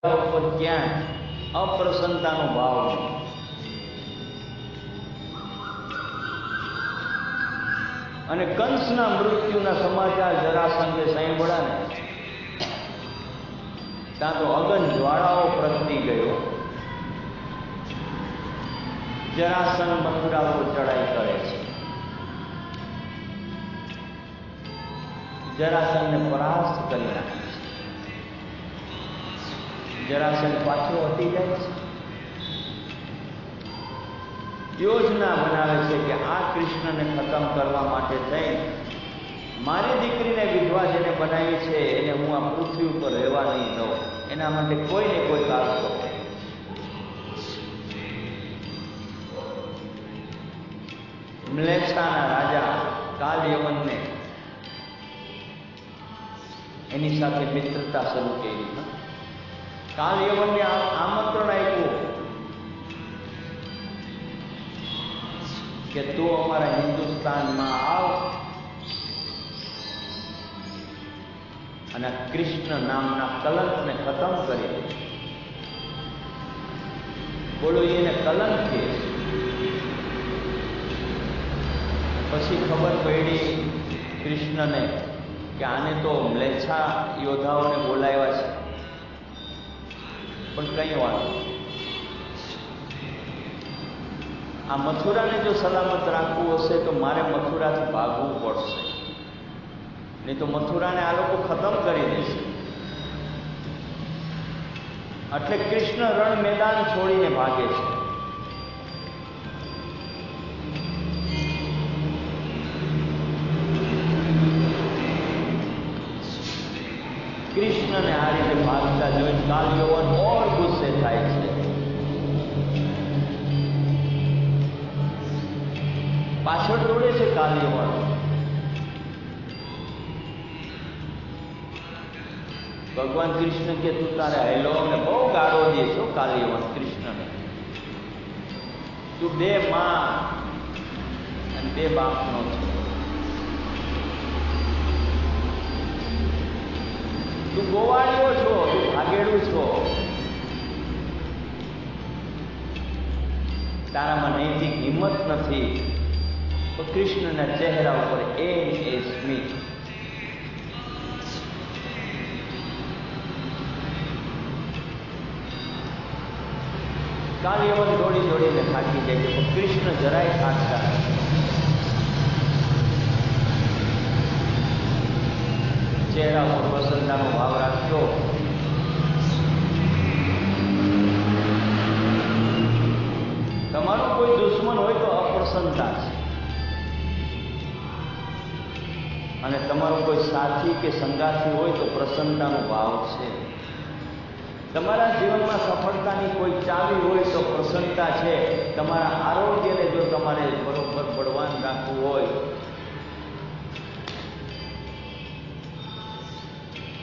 પર ક્યાં અપ્રસન્નતાનો ભાવ નહીં. અને કંસના મૃત્યુના સમાચાર જરાસંઘે સાંભળ્યા ને ત્યાં તો અગન જ્વાળાઓ પ્રગટી ગયો. જરાસંઘ મથુરા પર ચડાઈ કરે છે. જરાસંઘને પરાસ્ત કરી નાખે છે. જરાસંઘ પાછો હટી જાય છે. યોજના બનાવે છે કે આ કૃષ્ણને ખતમ કરવા માટે થઈ મારી દીકરીને વિધવા જેને બનાવી છે એને હું આ પૃથ્વી ઉપર રહેવા નહીં દઉં. એના માટે કોઈને કોઈ કારસો. મ્લેચ્છાના રાજા કાલયવનને એની સાથે મિત્રતા શરૂ કરી. કાલયવનને આમંત્રણ આપ્યું કે તું અમારા હિન્દુસ્તાનમાં આવ અને કૃષ્ણ નામના કલંકને ખતમ કરી દે. બોલો, એને કલંક કે પછી ખબર પડી કૃષ્ણને કે આને તો મ્લેચ્છા યોદ્ધાઓને બોલાવ્યા છે, પણ કઈ વાત. આ મથુરાને જો સલામત રાખવું હશે તો મારે મથુરાથી ભાગવું પડશે, નહીં તો મથુરાને આ લોકો ખતમ કરી દેશે. એટલે કૃષ્ણ રણ મેદાન છોડીને ભાગે છે. કૃષ્ણને આ રીતે ભાગતા જોઈ કાલયવન ઓર ગુસ્સે થાય છે. પાછળ દોડે છે કાલયવન. ભગવાન કૃષ્ણ કે તું તારે હેલો ને બહુ ગાળો દે છો કાલયવન કૃષ્ણને. તું બે માં અને બે બાપનો છે. તું ગોવાળિયો છો, તું ભાગેડું છો. તારામાં નૈતિક હિંમત નથી. તો કૃષ્ણના ચહેરા ઉપર એ સ્મિત. કાલયવન દોડી દોડીને થાકી જાય છે, પણ કૃષ્ણ જરાય થાકતા નથી. ચહેરા ઉપર પ્રસન્નતાનો ભાવ રાખજો. તમારો કોઈ દુશ્મન હોય તો અપ્રસન્નતા છે, અને તમારો કોઈ સાથી કે સંગાથી હોય તો પ્રસન્નતાનો ભાવ છે. તમારા જીવનમાં સફળતાની કોઈ ચાવી હોય તો પ્રસન્નતા છે. તમારા આરોગ્યને જો તમારે બરોબર બળવાન રાખવું હોય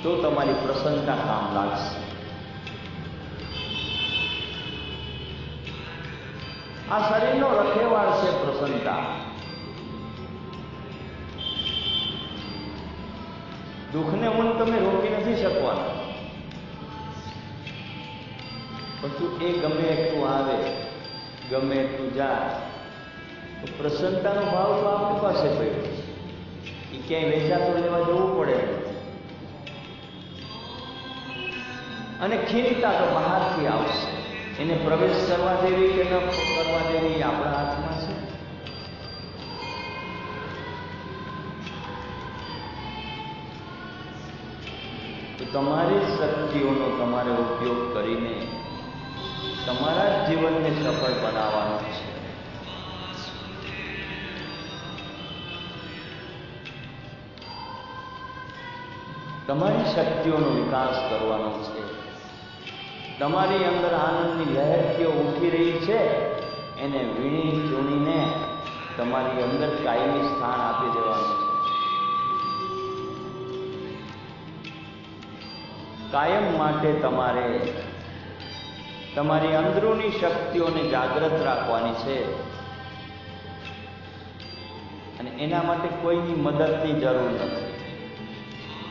તો તમારી પ્રસન્નતા કામ લાગશે. આ શરીરનો રખેવાળ છે પ્રસન્નતા. દુઃખને તમે રોકી નથી શકવાના, પણ એ ગમે એટલું આવે, ગમે એટલું જાય, તો પ્રસન્નતાનો ભાવ તો આપણી પાસે પડ્યો. એ ક્યાંય વેચાતો લેવા જવું પડે. અને ખીલતા તો બહારથી આવશે. એને પ્રવેશ કરવા દેવી કે ન કરવા દેવી આપણા હાથમાં છે. તો તમારી શક્તિઓનો તમારે ઉપયોગ કરીને તમારા જ જીવનને સફળ બનાવવાનું છે. તમારી શક્તિઓનો વિકાસ કરવાનો છે. તમારી અંદર આનંદની લહેરખીઓ ઉઠી રહી છે, એને વીણી ચૂણીને તમારી અંદર કાયમી સ્થાન આપી દેવાનું છે. કાયમ માટે તમારે તમારી અંદરૂની શક્તિઓને જાગૃત રાખવાની છે. અને એના માટે કોઈની મદદની જરૂર નથી.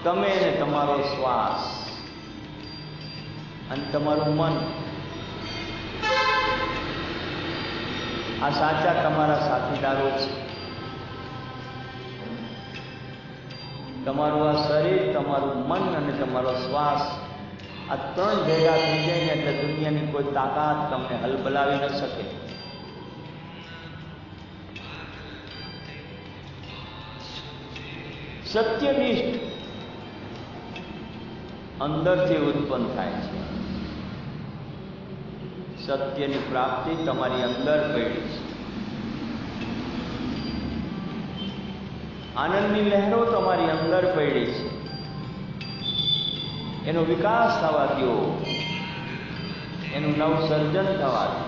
તમે ને તમારો શ્વાસ અને તમારું મન, આ સાચા તમારા સાથીદારો છે. તમારું આ શરીર, તમારું મન અને તમારો શ્વાસ, આ ત્રણ ભેગા થઈ જાય ને એટલે દુનિયાની કોઈ તાકાત તમને હલબલાવી ન શકે. સત્યનિષ્ઠ અંદરથી ઉત્પન્ન થાય છે. સત્યની પ્રાપ્તિ તમારી અંદર પડી છે. આનંદની લહેરો તમારી અંદર પડી છે. એનો વિકાસ થવા દો, એનું નવસર્જન થવા દો.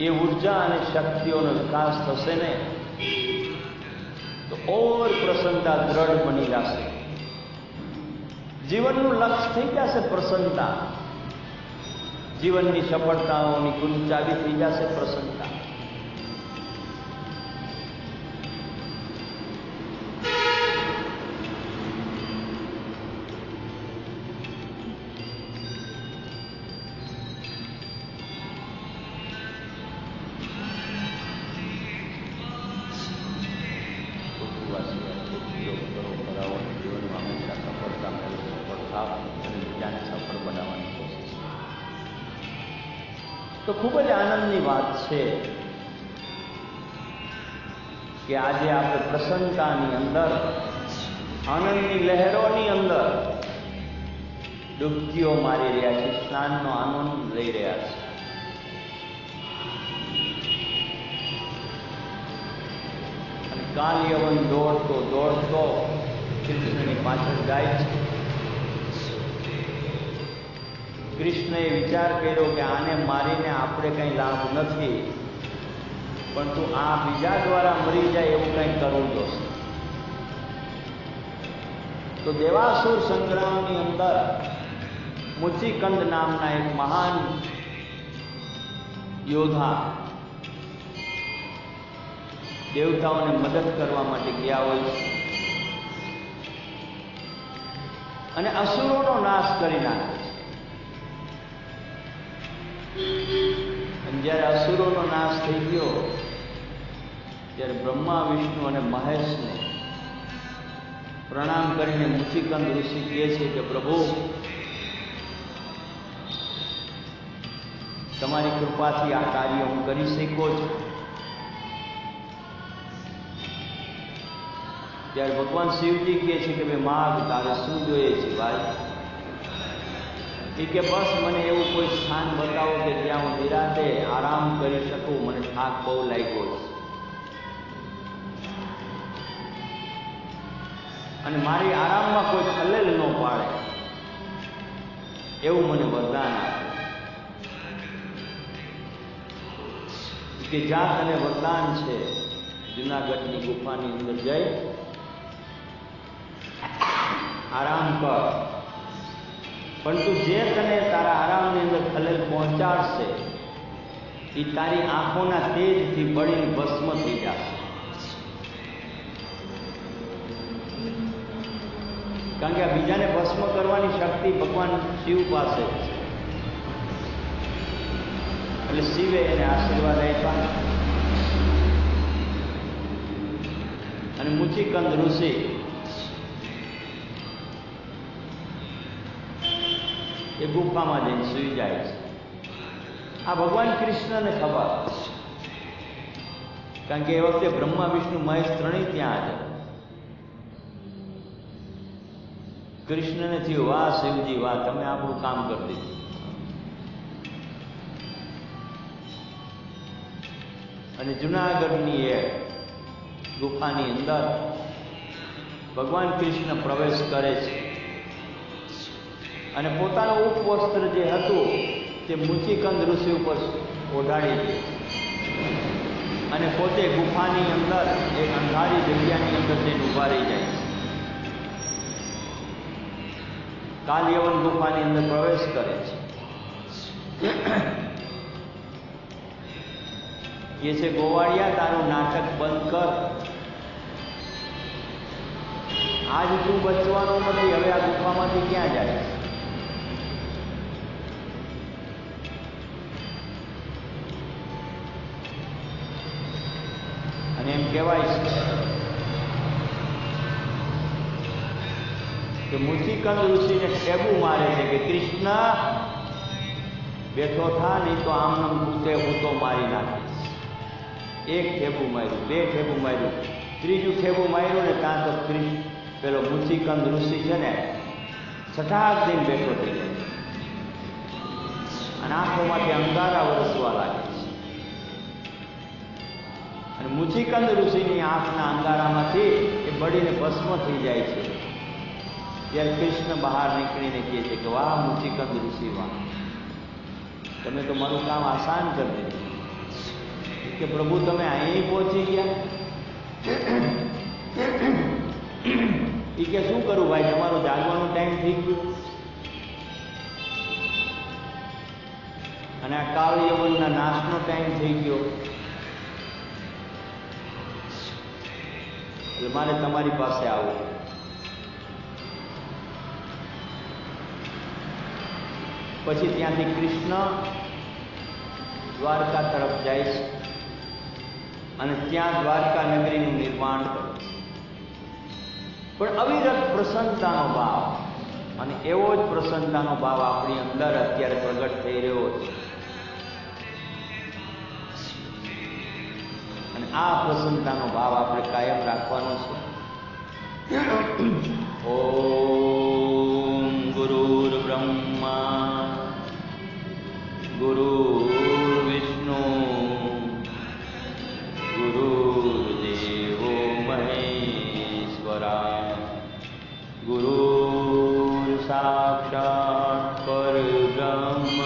એ ઉર્જા અને શક્તિઓનો વિકાસ થશે ને તો ઓર પ્રસન્નતા દ્રઢ બની જશે. જીવનનું લક્ષ્ય થઈ જશે પ્રસન્નતા. જીવનની સફળતાઓની ગુંચાવી થઈ જશે પ્રસન્નતા. તો ખૂબ જ આનંદની વાત છે કે આજે આપણે પ્રસન્નતાની અંદર, આનંદની લહેરોની અંદર ડૂબકીઓ મારી રહ્યા છીએ, સ્નાનનો આનંદ લઈ રહ્યા છીએ. અને કાલ યવન દોડતો દોડતો કૃષ્ણની પાછળ જાય છે. કૃષ્ણએ વિચાર કર્યો કે આને મારીને આપણે કંઈ લાભ નથી, પરંતુ આ બીજા દ્વારા મરી જાય એવું કંઈ કરવું જોશે. તો દેવાસુર સંગ્રામની અંદર મુચિકંદ નામના એક મહાન યોદ્ધા દેવતાઓને મદદ કરવા માટે ગયા હોય છે અને અસુરોનો નાશ કરી નાખે છે. અને જ્યારે અસુરોનો નાશ થઈ ગયો ત્યારે બ્રહ્મા, વિષ્ણુ અને મહેશને પ્રણામ કરીને મુચિકંદ ઋષિ કહે છે કે પ્રભુ, તમારી કૃપાથી આ કાર્ય હું કરી શક્યો છું. ત્યારે ભગવાન શિવજી કહે છે કે ભાઈ માગ, તારે શું જોઈએ છે ભાઈ? એ કે બસ મને એવું કોઈ સ્થાન બતાવો કે જ્યાં હું નિરાંતે આરામ કરી શકું, મને થાક બહુ લાગ્યો છે અને મારી આરામમાં કોઈ ખલેલ ન પાડે એવું મને વરદાન આપે. કે જાત અને વરદાન છે, જુનાગઢની ગુફાની અંદર જઈ આરામ કર, પરંતુ જે તને તારા આરામની અંદર ખલેલ પહોંચાડશે એ તારી આંખોના તેજથી બળીને ભસ્મ થઈ જશે. કારણ કે આ બીજાને ભસ્મ કરવાની શક્તિ ભગવાન શિવ પાસે છે. એટલે શિવે એને આશીર્વાદ આપ્યા અને મુચિકંદ ઋષિ એ ગુફામાં જઈને સૂઈ જાય છે. આ ભગવાન કૃષ્ણને ખબર, કારણ કે એ વખતે બ્રહ્મા, વિષ્ણુ, મહેશ ત્રણેય ત્યાં હતા. કૃષ્ણને થયું, વાહ શિવજી વાહ, તમે આપણું કામ કરી દીધું. અને જુનાગઢની એ ગુફાની અંદર ભગવાન કૃષ્ણ પ્રવેશ કરે છે અને પોતાનું ઉપવસ્ત્ર જે હતું તે મુચિકંદ ઋષિ ઉપર ઓઢાડી દે અને પોતે ગુફાની અંદર એક અંધારી જગ્યાની અંદર જઈને ઊભા રહી જાય છે. કાલયવન ગુફાની અંદર પ્રવેશ કરે છે કે છે ગોવાળિયા તારું નાટક બંધ કર, આજ તું બચવાનો નથી, હવે આ ગુફામાંથી ક્યાં જાય? અને એમ કહેવાય છે કે મુચિકંદ ઋષિને ઠેબુ મારે છે કે કૃષ્ણ બેઠો થા, નહીં તો આમને કૂદે કૂદો મારી નાખીશ. એક ઠેબુ માર્યું, બે ઠેબુ માર્યું, ત્રીજું ઠેબુ માર્યું ને ત્યાં તો પેલો મુચિકંદ ઋષિ છે ને છઠાક દિન બેઠો થઈ જાય અને આંખોમાંથી અંગારા વરસવા લાગે છે. અને મુચિકંદ ઋષિની આંખના અંગારામાંથી એ બળીને ભસ્મ થઈ જાય છે. ત્યારે કૃષ્ણ બહાર નીકળીને કહે છે કે વાહ મુચિકંદ ઋષિ, વાહ, તમે તો મારું કામ આસાન કરી દીધું. કે પ્રભુ તમે અહીં પહોંચી ગયા? એ કે શું કરું ભાઈ, તમારો જાગવાનો ટાઈમ થઈ ગયો અને આ કાળ યવનના નાશનો ટાઈમ થઈ ગયો, એટલે મારે તમારી પાસે આવવું. પછી ત્યાંથી કૃષ્ણ દ્વારકા તરફ જાય છે અને ત્યાં દ્વારકા નગરીનું નિર્માણ કરે છે. પણ અવિરત પ્રસન્નતાનો ભાવ, અને એવો જ પ્રસન્નતાનો ભાવ આપણી અંદર અત્યારે પ્રગટ થઈ રહ્યો છે. અને આ પ્રસન્નતાનો ભાવ આપણે કાયમ રાખવાનો છે. ઓમ ગુરુર બ્રહ્મા ગુરુર્વિષ્ણુ ગુરુર્દેવો મહેશ્વરા ગુરુર સાક્ષાત પરબ્રહ્મ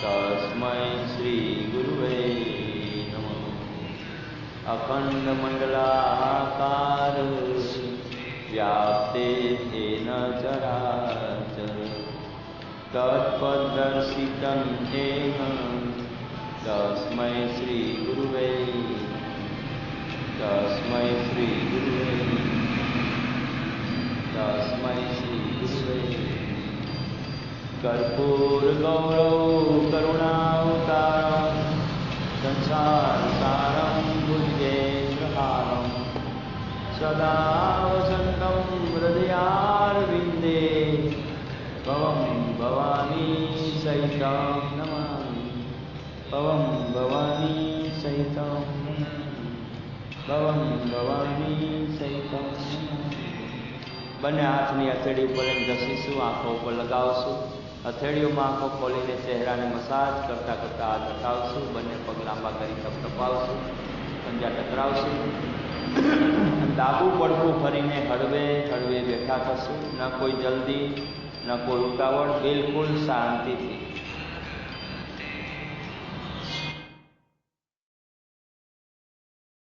તસ્મૈ શ્રી ગુરુવે નમઃ. અખંડ મંડલાકાર વ્યાપ્તે येन चराचर तत्पदर्शितं येन तस्मै श्री गुरुवे तस्मै श्री गुरुवे तस्मै श्री गुरुवे. कर्पूर गौरव करुणावतारं संसार सारं भुजगेन्द्रहारं सदा वसन्तं हृदयारविन्दे भवं भवानी सहितं नमामि. भवं भवानी सहितं भवं भवानी सहितं. બંને હાથની હથેળી ઉપર એમ ઘસીશું, આંખો ઉપર લગાવશું. હથેળીઓમાં આંખો ખોલીને ચહેરાને મસાજ કરતાં કરતાં હાથ હટાવશું. બંને પગ લાંબા કરી તપતપાવશું, પંજા ટકરાવશું. ડાબું પડખું ફરીને હળવે હળવે બેઠા થશું. ન કોઈ જલ્દી, ન કોઈ ઉતાવળ, બિલકુલ શાંતિથી.